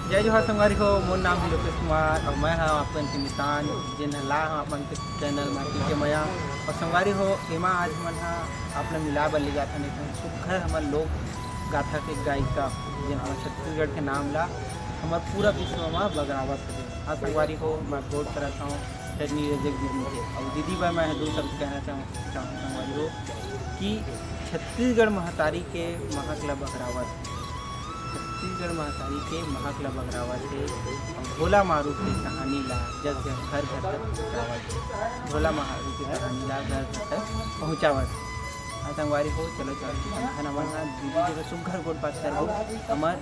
जय जोहार संगवारी हो। मोर नाम है लोकेश कुमार और मैं हाँ अपन के मिसान जिन ला हाँ अपन के चैनल माटी के मया और संगवारी हो एमा आज मन हाँ अपना मिला बल्ली गाथा नहीं सुखर हमार लोग गाथा के गायिका जिन हमारे छत्तीसगढ़ के नाम ला हमार पूरा विश्व में बगरावत है। हाँ संगवारी हो मैं बोल करता हूँ रजनी रजक दीदी के और दीदी भाई मैं दो शब्द कहना चाहूँ संगवारी हो कि छत्तीसगढ़ महतारी के महाकला बगरावत छत्तीसगढ़ महतारी के महाकला बगरावत है भोला मारू की कहानी ला जब घर घर तक पहुँचावत भोला मारू की कहानी ला घर घर तक पहुँचावत। संगवारी हो चलो चलो हमारा दीदी जब सुघर गोट बात कर हमार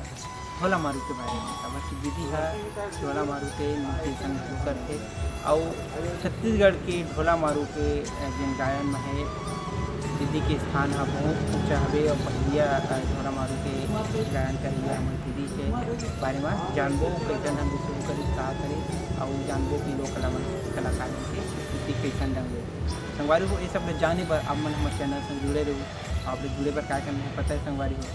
भोला मारू के बारे में हमारी दीदी है ढोला मारू के निर्देशन करके और छत्तीसगढ़ के ढोला मारू के जिन गायन में है दीदी के स्थान है बहुत ऊँचा हवे और पहिया ढोला मारू के गायन करिए हमारे दीदी के बारे में जानबो कैसन हम दूसरों का विस्तार करें और जानबो कि लोग कलाकारों के दीदी कैसन ढंग संगवारी हो ये सब जाने पर आप मन हमारे चैनल से जुड़े रहो। आप जुड़े पर क्या करना है पता है संगवारी हो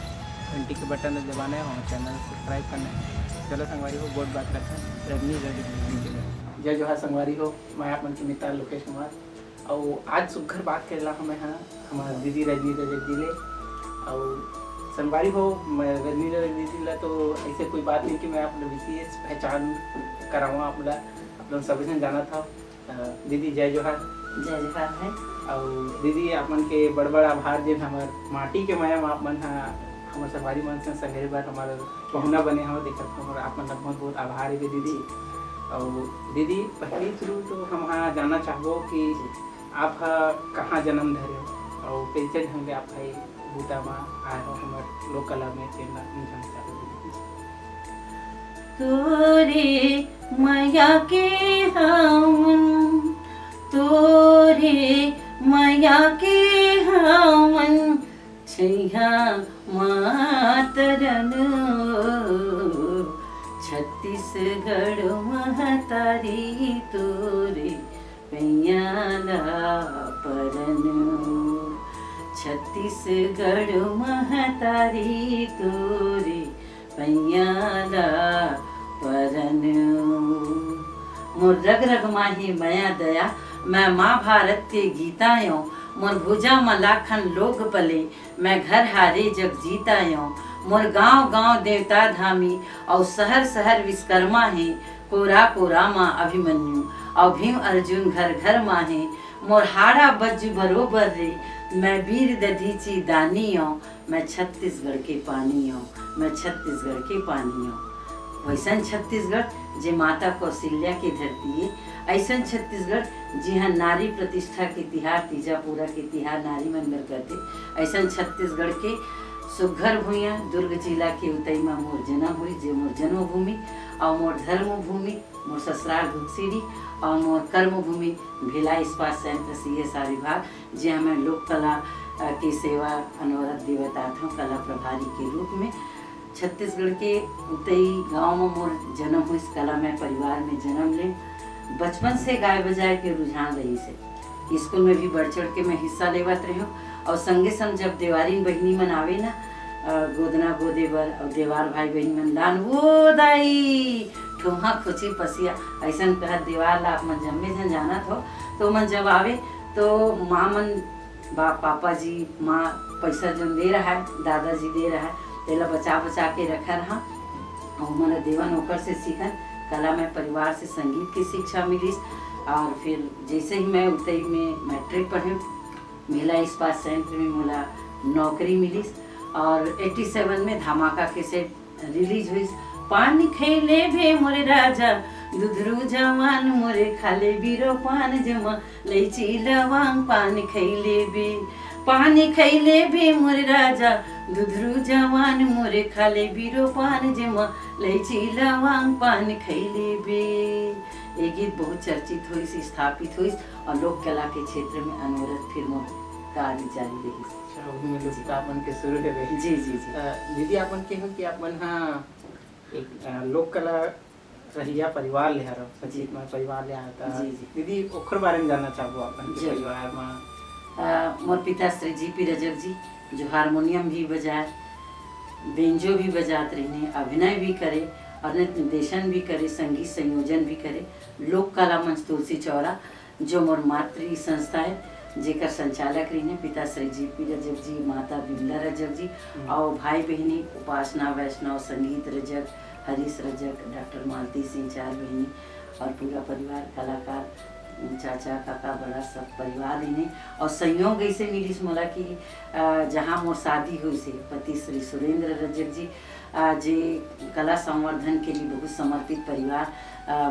घंटी के बटन दबाना है हमारे चैनल सब्सक्राइब करना है। चलो संगवारी हो बहुत बात करते हैं रजनी रजनी जय जोहार संगवारी हो मैं आप मन के मित्र लोकेश कुमार और आज सुघर बात करेला हमें हाँ हमारे दीदी रजनी रजक जी ले और संगवारी हो मैं रजनी रजक दीदी ला तो ऐसे कोई बात नहीं कि मैं अपना विशेष पहचान कराऊँ आप लोग सभी ने जाना था। दीदी जय जोहार। जय जोहार है और दीदी आपन के बड़ बड़ आभार जिन हमार माटी के माया आप मन हमार सवारी मन से संगे बार हमारे पहुना बने हम देखत हमारा आप मन बहुत बहुत आभार है दीदी। और दीदी पहली शुरू तो हम हाँ जानना चाहबो कि आप कहाँ जन्म धरे हो और कैसे ढंग से आप बूटा में आए हो हमारे लोक कला में तेना जानना चाहबो। तोरे माया के हमन तोरे माया के हमन छैया मातरन छत्तीसगढ़ महतारी तोरे पैयाला परन छत्तीसगढ़ महतारी तोरे पैयाला परन मोर रग रग माही मया दया मैं माँ भारत के गीता यो मोर भुजा मलाखन लोग पले मैं घर हारे जग जीता यो मोर गांव गांव देवता धामी और शहर शहर विश्वकर्मा है कोरा कोरा माँ अभिमन्यु और भीम अर्जुन घर घर माँ है मोर हाड़ा बज्जू बरोबर रे मैं वीर दधीची दानी यो मैं छत्तीसगढ़ के पानी यो मैं छत्तीसगढ़ के पानी यो। वैसन छत्तीसगढ़ जे माता कौशल्या की धरती है ऐसन छत्तीसगढ़ जहाँ नारी प्रतिष्ठा के तिहार तीजा पूरा के तिहार नारी मंदिर करते ऐसन छत्तीसगढ़ के सुघर भूइया दुर्ग जिला के उतई में मोर जन्म हुई जे मोर जन्मभूमि और मोर धर्मभूमि मोर ससुराल घुगसीरी और मोर कर्मभूमि भिलाई इस्पात संयंत्र CSR विभाग जे हमें लोक कला की सेवा अनवरत देवतार्थों कला प्रभारी के रूप में छत्तीसगढ़ के उतई गांव में मोर जन्म हुई कला में परिवार में जन्म ले बचपन से गाय बजाए के रुझान रही से स्कूल में भी बढ़ चढ़ के मैं हिस्सा लेवत रही हूँ और संगे संग जब देवारी बहनी मन आवे ना गोदना गोदे बर और देवार भाई बहन मन लान वो दाई ठोहा खुची पसिया ऐसा कह देवार ला मन जम्मे जन जाना तो मन जब आवे तो माँ मन बाप पापा जी माँ पैसा जो दे रहा है दादाजी दे रहा है तेला बचा बचा के रखा रहा और मैंने देवन ओकर से सीखन कला में परिवार से संगीत की शिक्षा मिली और फिर जैसे ही मैं उतई में मैट्रिक पढ़ी महिला इस्पात संयंत्र में मोला नौकरी मिली और 87 में धमाका के सेट रिलीज हुई पानी खैले भे मोरे राजा दुधरू जवान मोरे खाले बीरो पान जमा लैची लवांग पानी खैले बे पानी खैले भी मोरे राजा दुधरू जवान मोरे खाले बीरो पान जमा लैची लवांग पान खैले बे। ये गीत बहुत चर्चित हुई स्थापित हुई और लोक कला के क्षेत्र में अनवरत फिल्मों कार्य जारी रही। अपन के शुरू है जी जी जी दीदी अपन के हो कि अपन हाँ एक लोक कला रहिया परिवार ले हरो जी में परिवार ले आता जी जी दीदी ओकर बारे में जानना चाहबो अपन के परिवार में। मोर पिता श्री GP रजक जी जो हारमोनियम भी बजाए बेंजो भी बजाते रहने अभिनय भी करे और निर्देशन भी करे, संगीत संयोजन भी करे। लोक कला मंच तुलसी चौरा जो मोर मातृ संस्था है जेकर संचालक रही हैं पिता श्री जीपी रजक जी, माता बिमला रजक जी और भाई बहनी उपासना वैष्णव, संगीत रजक, हरीश रजक, डॉक्टर मालती सिंह, चार बहनी और पूरा परिवार कलाकार, चाचा काका बड़ा सब परिवार इन्हें। और संयोग ऐसे मिली मोला कि जहाँ मोर शादी हुई से पति श्री सुरेंद्र रजक जी जे कला संवर्धन के लिए बहुत समर्पित परिवार,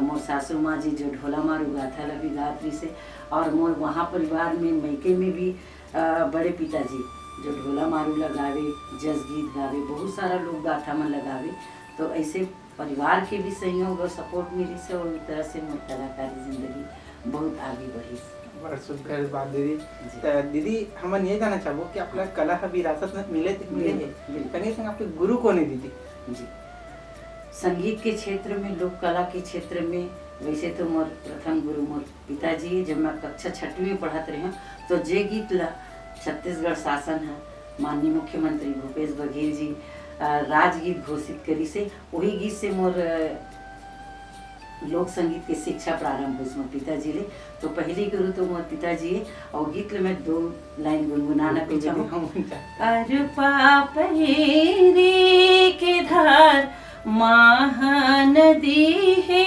मोर सासू माँ जी जो ढोला मारू गाथा लगी गात्री से, और मोर वहाँ परिवार में मैके में भी बड़े पिताजी जो ढोला मारू लगावे, जस गीत गावे, बहुत सारा लोग गाथा में लगावे। तो ऐसे परिवार के भी सहयोग और सपोर्ट मिली से और एक तरह से मोर कलाकारी जिंदगी बहुत आगे बढ़ी। बड़ा सुंदर बात दीदी। तो दीदी हम ये जानना चाहबो कि आपला कला का विरासत में मिले है कहीं संग आपके गुरु कौन है दीदी? जी, संगीत के क्षेत्र में, लोक कला के क्षेत्र में वैसे तो मोर प्रथम गुरु मोर पिताजी। जब मैं कक्षा 6वीं में पढ़त रही हूँ तो जे गीत ला छत्तीसगढ़ शासन है माननीय मुख्यमंत्री भूपेश बघेल जी राजगीत घोषित करी से, वही गीत से मोर लोक संगीत की शिक्षा प्रारंभ हुई मोर पिताजी ले। तो पहली गुरु तो मोर पिताजी है और गीत में 2 लाइन गुनगुनाना पे चाहूँ। अरुपा पहिरी के धार महानदी है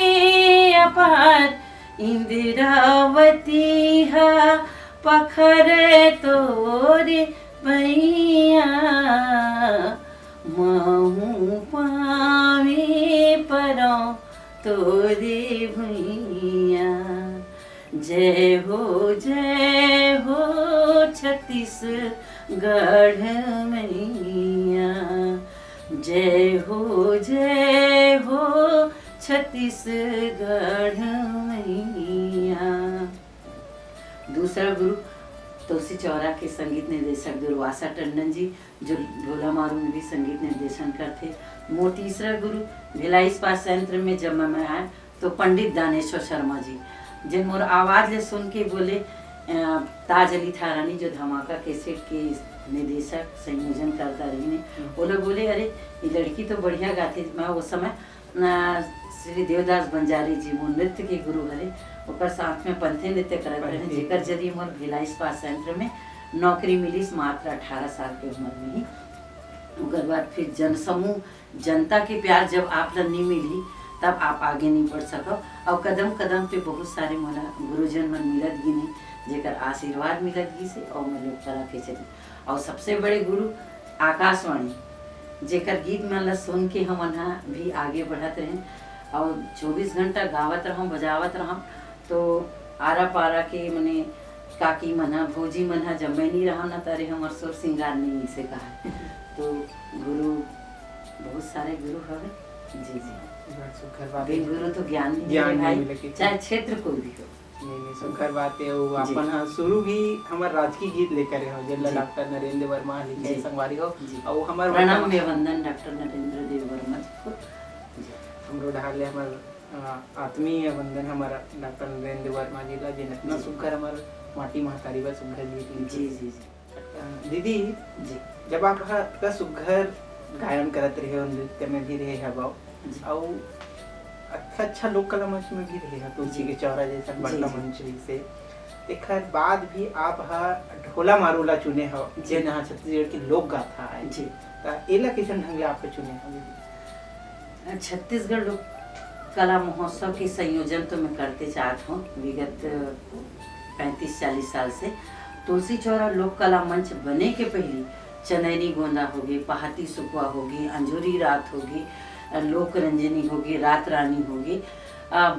अपार, इंद्रावती है पखर तोरे मैया, महू पावे परो तोरे भैया। जय हो छत्तीसगढ़ मैया, जय हो छत्तीसगढ़ मैया। दूसरा गुरु तुलसी चौरा के संगीत निर्देशक दुर्वासा टंडन जी जो ढोला मारू में भी संगीत निर्देशन करते। मोर तीसरा गुरु भिलाई इस्पात संयंत्र में जब मैं आया तो पंडित दानेश्वर शर्मा जी जिन मोर आवाज ले सुन के बोले, ताज अली थारानी जो धमाका कैसेट के निर्देशक संयोजन करता रही ने, वो लोग बोले अरे ये लड़की तो बढ़िया गाती। मैं उस समय श्री देवदास बंजारी जी मोर नृत्य के गुरु हरे, ओकर साथ में पंथे नृत्य करत रहे जेकर जरिए मोर भिलाई इस्पात संयंत्र में नौकरी मिली मात्र 18 साल के उम्र में ही। उसके बाद फिर जनसमूह जनता के प्यार जब आप नहीं मिली तब आप आगे नहीं बढ़ सको। और कदम कदम पे बहुत सारे मोला गुरुजन मन मिलत गिने जेकर आशीर्वाद मिलत गी से और मैं लोक कला के चली। और सबसे बड़े गुरु आकाशवाणी जेकर गीत मन ला सुन के हम भी आगे बढ़त रहे और 24 घंटा गावत रहूँ बजावत रहूँ। तो आरा पारा के मने काकी मना भौजी मना जब मैं नहीं रहा ना तारे हमार सुर सिंगार नहीं से कहा। तो गुरु बहुत सारे गुरु हवे। जी जी, गुरु तो ज्ञान भाई चाहे क्षेत्र कोई भी हो। नहीं सुखर बात है वो अपन शुरू भी हमार राजकीय गीत लेकर हो जिला डॉक्टर नरेंद्र वर्मा लिखे संगवारी हो और हमार प्रणाम में वंदन डॉक्टर नरेंद्र देव वर्मा को हमरो ढाले हमार आत्मीय वंदन हमारा डॉक्टर नरेंद्र वर्मा जी ला जितना सुखर हमार माटी महतारी बा सुखर गीत। जी जी दीदी जी, जब आप का सुखर गायन करत रहे और नृत्य में भी रहे हबाओ और अच्छा लोक कला मंच में भी रहे तुलसी के चौरा जैसा बड़ा मंच से एक बाद भी आप ढोला मारूला चुने हो जे ना छत्तीसगढ़ की लोक गाथा है जी। एला किसन ढंग ले आपके चुने हो? छत्तीसगढ़ लोक कला महोत्सव के संयोजन तो मैं करते चाहत हूँ विगत 35-40 साल से। तुलसी चौरा लोक कला मंच बने के पहले चनैनी गोंदा होगी, पहाती सुकुआ होगी, अंजूरी रात होगी, लोक रंजनी होगी, रात रानी होगी।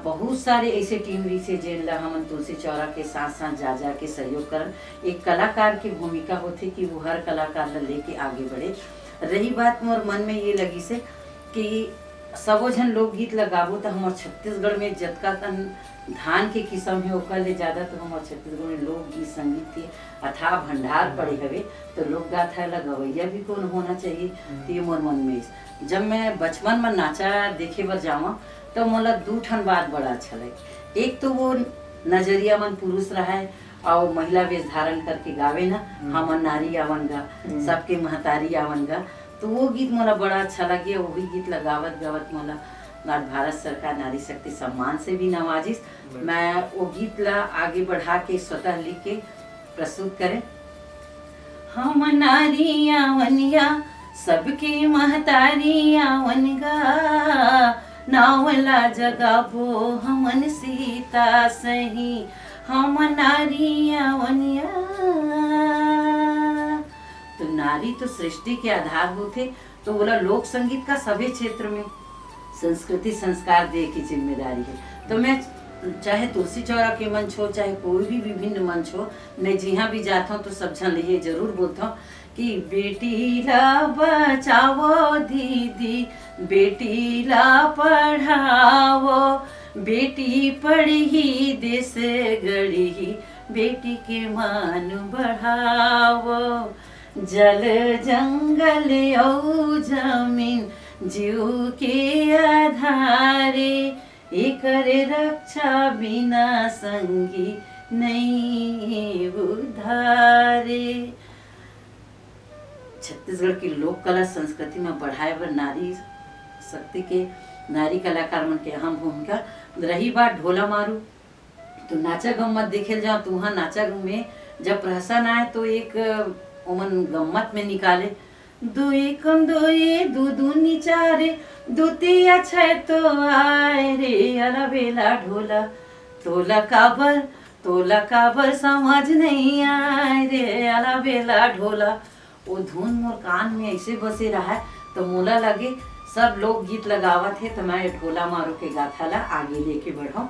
बहुत सारे ऐसे टीम रही से जिन हम तुलसी चौरा के साथ साथ जा जा के सहयोग करन। एक कलाकार की भूमिका होती कि वो हर कलाकार लेके आगे बढ़े। रही बात मोर मन में ये लगी से कि सबो झन लोकगीत लगाबो तो हमारे छत्तीसगढ़ में जतका कन धान के किस्म है ओकर ले ज्यादा तो हमारे छत्तीसगढ़ में लोकगीत संगीत के अथाह भंडार पड़े हवे। तो लोक गाथा ला गवैया भी कौन होना चाहिए। तो ये मोर मन में जब मैं बचपन में नाचा देखे बर जावा तो मोला 2 ठन बात बड़ा अच्छा लगे। एक तो वो नजरिया मन पुरुष रहा है और महिला वेश धारण करके गावे ना, हमन नारी आवन गा, सबके महतारी आवन गा। तो वो गीत मोला बड़ा अच्छा लगे। वही गीत लगावत गावत मोला और भारत सरकार नारी शक्ति सम्मान से भी नवाजिश। मैं वो गीत ला आगे बढ़ा के स्वतः लिख के प्रस्तुत करें। हम नारियां वनिया सबके महतारियां वनगा, नावला जगाबो हमन सीता सही, हम नारियां वनिया। तो नारी तो सृष्टि के आधार होते, तो बोला लोक संगीत का सभी क्षेत्र में संस्कृति संस्कार दे की जिम्मेदारी है। तो मैं चाहे तुलसी चौरा के मंच हो, चाहे कोई भी विभिन्न मंच हो, मैं जहाँ भी जाता हूँ तो सब जन ये जरूर बोलता हूँ कि बेटी ला बचाओ दीदी, बेटी ला पढ़ाओ, बेटी पढ़ी देश गढ़ी, बेटी के मान बढ़ाओ। जल जंगल औ जमीन जीव के आधारे, एकर रक्षा बिना संगी नहीं उधारे। छत्तीसगढ़ की लोक कला संस्कृति में बढ़ाए बर नारी शक्ति के नारी कलाकार मन के अहम भूमिका रही। बात ढोला मारू तो नाचा गम्मत देखे जाओ तो वहाँ नाचा में जब प्रहसन आए तो एक ओमन गम्मत में निकाले, दो एकम दो ये दो दूनी चारे, दुतिया छह तो आए रे अला बेला ढोला, तोला काबर समझ नहीं आए रे अला बेला ढोला। वो धुन मोर कान में ऐसे बसे रहा है तो मोला लगे सब लोग गीत लगावत है, तो मैं ढोला मारो के गाथा ला आगे लेके बढ़ाऊं,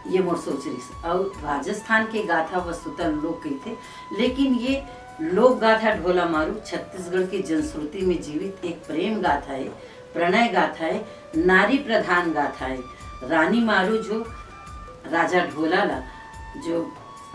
ये मोर सोच रही। और राजस्थान के गाथा वस्तुतः लोग कहते, लेकिन ये लोक गाथा ढोला मारू छत्तीसगढ़ की जनश्रुति में जीवित एक प्रेम गाथा है, प्रणय गाथा है, नारी प्रधान गाथा है। रानी मारू जो राजा ढोला ला जो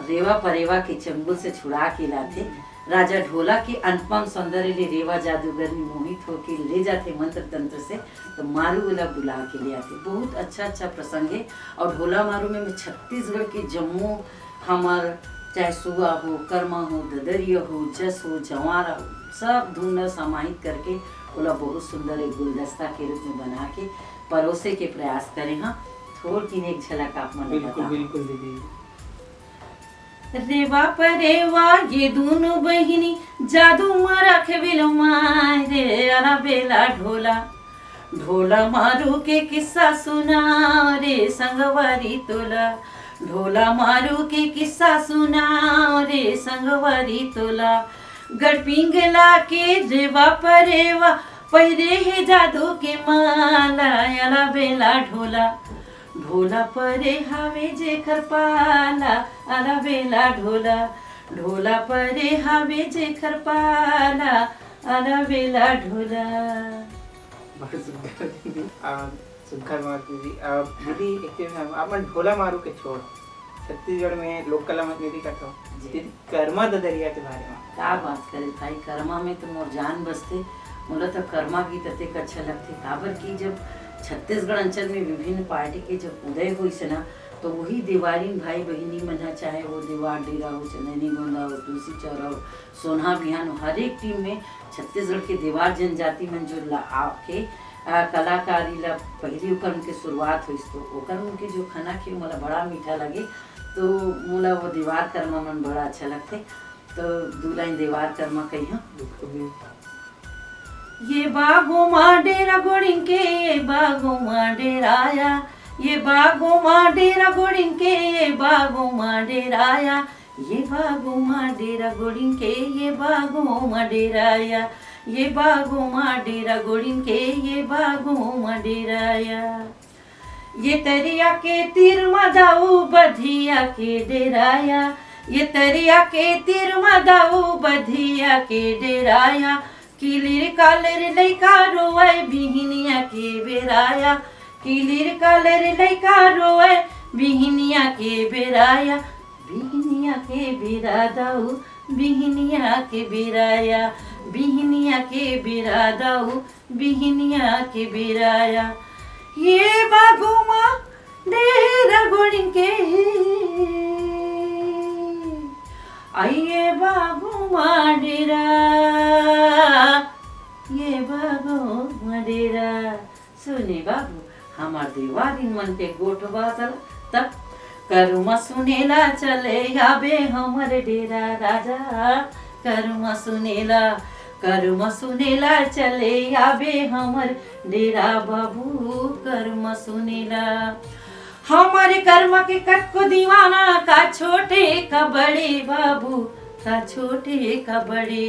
रेवा परेवा के चंगुल से छुड़ा के लाते, राजा ढोला के अनुपम सौंदर्य ले रेवा जादूगर में मोहित होके ले जाते मंत्र तंत्र से, तो मारू वाला बुला के ले आते। बहुत अच्छा प्रसंग है। और ढोला मारू में छत्तीसगढ़ के जम्मू हमार चाहे सुआ हो, कर्मा हो, ददरिया हो, जस हो, जवारा हो, सब धुन समाहित करके ओला बहुत सुंदर एक गुलदस्ता के रूप में बना के परोसे के प्रयास करें। हाँ, थोड़ की एक झलक आप मन बिल्कुल बिल्कुल दीदी। रेवा परेवा ये दोनों बहिनी जादू मरख बिलमाए रे अला बेला ढोला, ढोला मारू के किस्सा सुना रे संगवारी तोला, ढोला मारू के किस्सा सुना रे संगवारी तोला। गढ़पिंगला के रेवा परेवा पहिरे है जादू के माला अला बेला ढोला, ढोला परे हवे जेखर पाला अला बेला ढोला, ढोला परे हवे जेखर पाला अला बेला ढोला। बहुत सुंदर दीदी, सुंदर मार दीदी। दीदी एक चीज अपन ढोला मारू के छोड़ छत्तीसगढ़ में लोक कला में दीदी करता हूँ दीदी कर्मा ददरिया के बारे में क्या बात करे भाई। कर्मा में तो मोर जान बसते, मोला तो कर्मा गीत अतेक अच्छा लगते। काबर की जब छत्तीसगढ़ अंचल में विभिन्न पार्टी के जब उदय हुई से ना, तो वही देवारीन भाई बहिनी मन, चाहे वो देवार डेरा हो, चंदनी गोंदा हो, तुलसी चौरा हो, सोना बिहान हो, हर एक टीम में छत्तीसगढ़ के देवार जनजाति मन जो आके कलाकारी ला पहली ओकर उनके शुरुआत हुई, तो ओकर उनके जो खाना खे मोला बड़ा मीठा लगे, तो मोला वो दीवार कर्मा मन बड़ा अच्छा लगते। तो दू लाइन दीवार कर्मा कही। हाँ, ये बागो माँ डेरा गोड़िन के, ये बागो माँ डेराया, ये बागो माँ डेरा गोड़िन के, ये बागो माँ डेराया, ये बागो माँ डेरा गोड़िन के, ये बागो माँ डेराया, ये बागो माँ डेरा गोड़िन के, ये बागो माँ डेराया। ये तरिया के तीर मदाऊ बधिया के डेराया, ये तरिया के तीर मदाऊ बधिया के डेराया, किलिर कालर लइका रोए बिहनिया के बेराया, किलिर कालर लइका रोए बिहनिया के बेराया, बिहनिया के बेरा दाऊ बिहनिया के बेराया, बिहनिया के बेरा दाऊ बिहनिया के बेराया। ये बागुमा डेरा गोड़िन के, आइए बागुमा डेरा, ये बागुमा डेरा, सुने बाबू हमार दीवारी मन पे गोठ बाजल तब करुमा सुनेला चले आबे हमर डेरा राजा करुमा सुनेला चले आबे हमर डेरा बाबू करुमा सुनेला हमारे कर्म के कट को दीवाना का छोटे का बड़े बाबू का छोटे का बड़े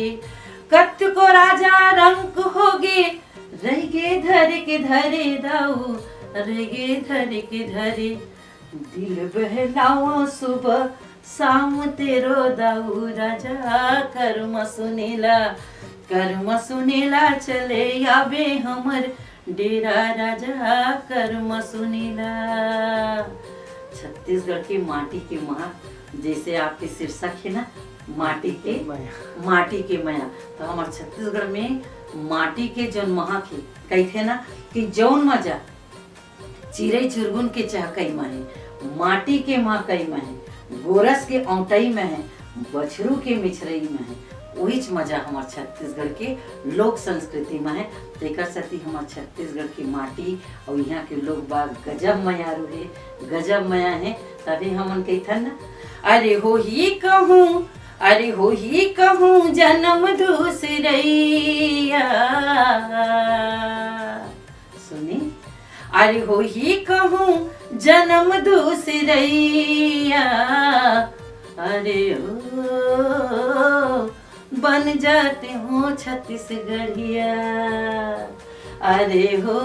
कत को राजा रंग होगे रहे धर के धरे दाऊ रहे धर के धरे दिल बहलाओ सुबह शाम तेरो दाऊ राजा कर्म सुनेला चले आबे हमर डेरा राजा कर्म सुनेला। छत्तीसगढ़ की माटी के माँ जैसे आपके शीर्षक है ना माटी के माया तो हमारे छत्तीसगढ़ में माटी के जौन महक है कहते ना कि जौन मजा चिड़ै चुरगुन के चहकई में है माटी के माँ कई में है गोरस के औटई में है बछरू के मिछरई में है वही मजा हमारे छत्तीसगढ़ के लोक संस्कृति में है। तेकर सती हमारे छत्तीसगढ़ की माटी और यहाँ के लोग बाग गजब मयारू है गजब मया है। तभी हमन कहथन ना अरे हो ही कहूँ जन्म दूसरैया सुनी अरे हो ही कहूँ जन्म दूसरैया अरे हो बन जाते हो छत्तीसगढ़िया अरे हो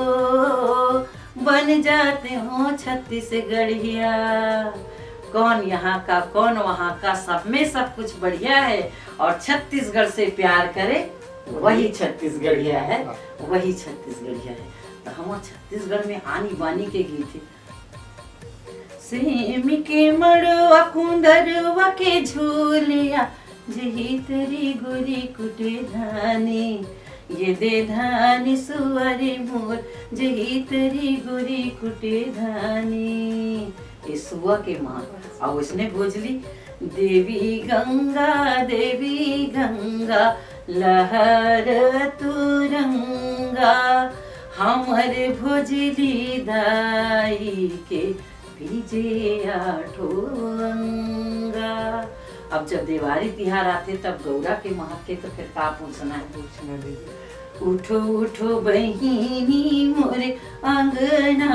बन जाते हो छत्तीसगढ़िया कौन यहाँ का कौन वहाँ का सब में सब कुछ बढ़िया है और छत्तीसगढ़ से प्यार करे वही छत्तीसगढ़िया है वही छत्तीसगढ़िया है। तो हमारे छत्तीसगढ़ में आनी बानी के गीत है सेमी के मड़वा कुंदरवा के झूलिया जही तेरी गोरी कुटे धानी ये दे धानी सुअरी मोर जही तेरी गोरी कुटे धानी ये सुआ के माँ और उसने भोजली देवी गंगा लहर तुरंगा हमर भोजली दाई के भीजे आठोंगा। अब जब दिवाली तिहार आते तब गौरा के महक के तो फिर का पूछना है उठो उठो बहिनी मोरे अंगना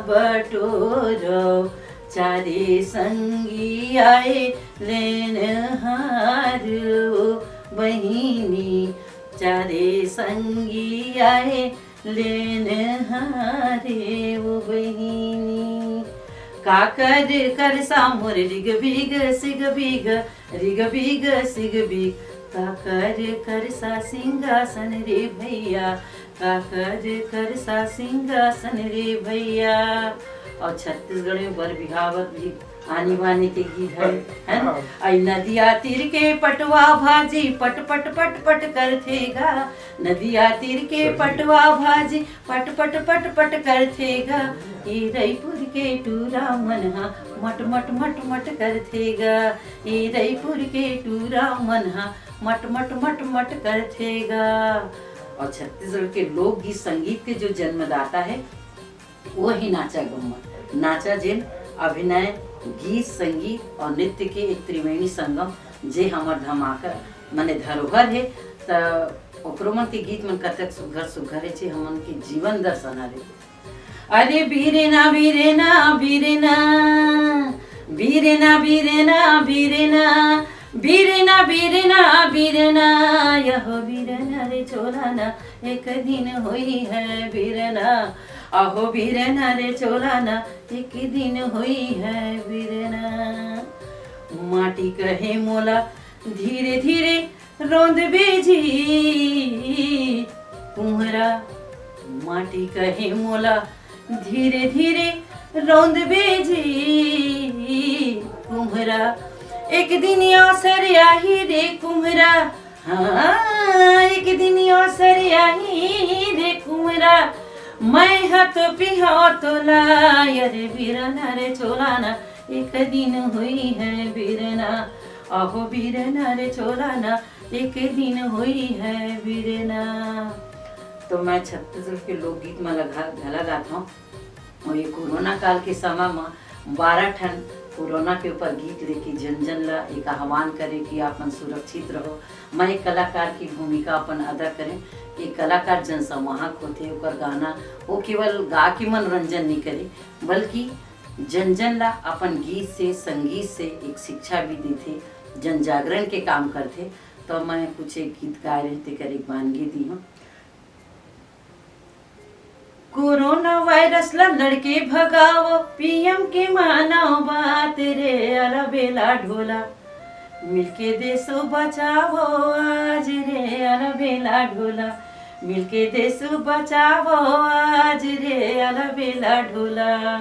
बटोरो चारे संगी आए लेन हारो बहिनी चारे संगी आए लेन हारे वो बहिनी काकर कर सामुर रिग बिग सिग बिग रिग बिग सिग बिग काकर कर सा सिंहासन रे भैया काकर कर सा सिंहासन रे भैया। और छत्तीसगढ़ में बर बिहावत भी आनी बानी के गीत है ना आई नदिया तीर के पटवा भाजी पट पट पट पट करथेगा नदिया तीर के पटवा भाजी पट पट पट पट करथेगा ये रईपुर के टूरा मनहा मट मट मट मट करथेगा ये रईपुर के टूरा मनहा मट मट मट मट करथेगा। और छत्तीसगढ़ के लोकगीत संगीत के जो जन्मदाता है वो ही नाचा गम्मत नाचा जिन अभिनय गीत संगीत और नृत्य के एक त्रिवेणी संगम जे हमर धमाका माने धरोहर है। तो ओकरो मन के गीत मन कतक सुघर सुघर है हमन के जीवन दर्शन रे अरे बीरेना बीरेना बीरेना बीरेना बीरेना बीरेना बीरेना बीरेना बीरेना यह बीरेना रे चोलाना एक दिन हुई है बीरेना आहो बीरेना रे चोलाना एक दिन हुई है बीरेना माटी कहे मोला धीरे धीरे रोंद बेजी कुम्हरा माटी कहे मोला धीरे धीरे रोंद बेजी कुम्हरा एक दिन अवसर आही रे कुम्हरा हाँ एक दिन अवसर आही रे कुम्हरा मैं हाथ पिहा तो लाय रे बीरना रे चोलाना एक दिन हुई है बीरना आहो बीरना रे चोलाना एक दिन हुई है बिरना। तो मैं छत्तीसगढ़ के लोकगीत में घला गाता हूँ। और ये कोरोना काल के समय में 12 ठन कोरोना के ऊपर गीत लेके जन जन ला एक आह्वान करे कि अपन सुरक्षित रहो। मैं एक कलाकार की भूमिका अपन अदा करें। एक कलाकार जनसंवाहक होते, ओकर गाना वो केवल गा के मनोरंजन नहीं करे, बल्कि जन जन ला अपन गीत से, संगीत से एक शिक्षा भी देते, जन जागरण के काम करते। तो मैं कुछ एक गीत गा रहे थे, कर एक वानगी दी हूँ। कोरोना वायरस ला लड़के भगाओ, पीएम के मानो बात रे, अलबेला ढोला मिलके देशो बचाओ आज रे, अलबेला ढोला मिलके देशो बचाओ आज रे, अलबेला ढोला।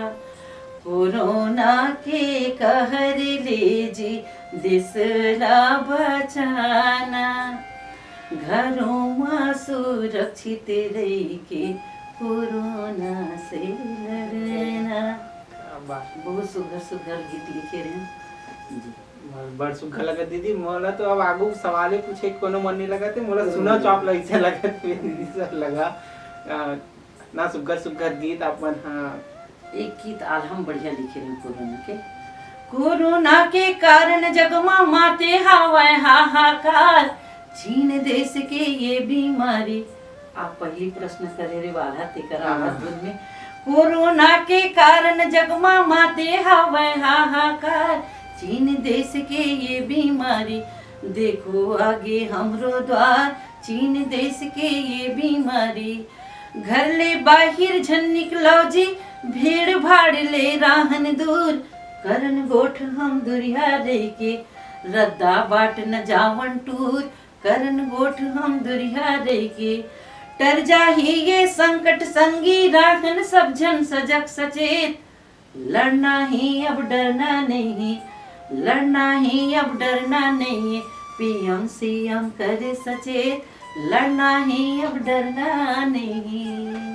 कोरोना के कहर ले जी देश ला बचाना, घरों में सुरक्षित रह के कोरोना से लड़ना। बहुत सुघर सुघर गीत लिखे रहे जी। बड़ सुघर लगा दीदी। मोला तो अब आगू सवाल पूछे कोनो मन नहीं लगा थे, मोला सुना चौप लग से लगा दीदी सर लगा ना सुघर सुघर गीत अपन। हाँ, एक गीत आज हम बढ़िया लिखे रहे कोरोना के। कोरोना के कारण जगमा माते हवाए हाहाकार, चीन देश के ये बीमारी। आप पहली प्रश्न करे रे वाला तेकरा में। कोरोना के कारण जगमा माते हवाए हाहाकार, चीन देश के ये बीमारी। देखो आगे हमरो द्वार, चीन देश के ये बीमारी। घर ले बाहिर झन निकलो जी, भीड़ भाड़ ले राहन दूर, करन गोठ हम दुरिया के, रद्दा बाट न जावन टूर, करन गोठ हम दुरिया के। टर जाही ये संकट संगी, राखन सब जन सजग सचेत, लड़ना ही अब डरना नहीं, लड़ना ही अब डरना नहीं, पीएम सीएम करे सचेत, लड़ना ही अब डरना नहीं।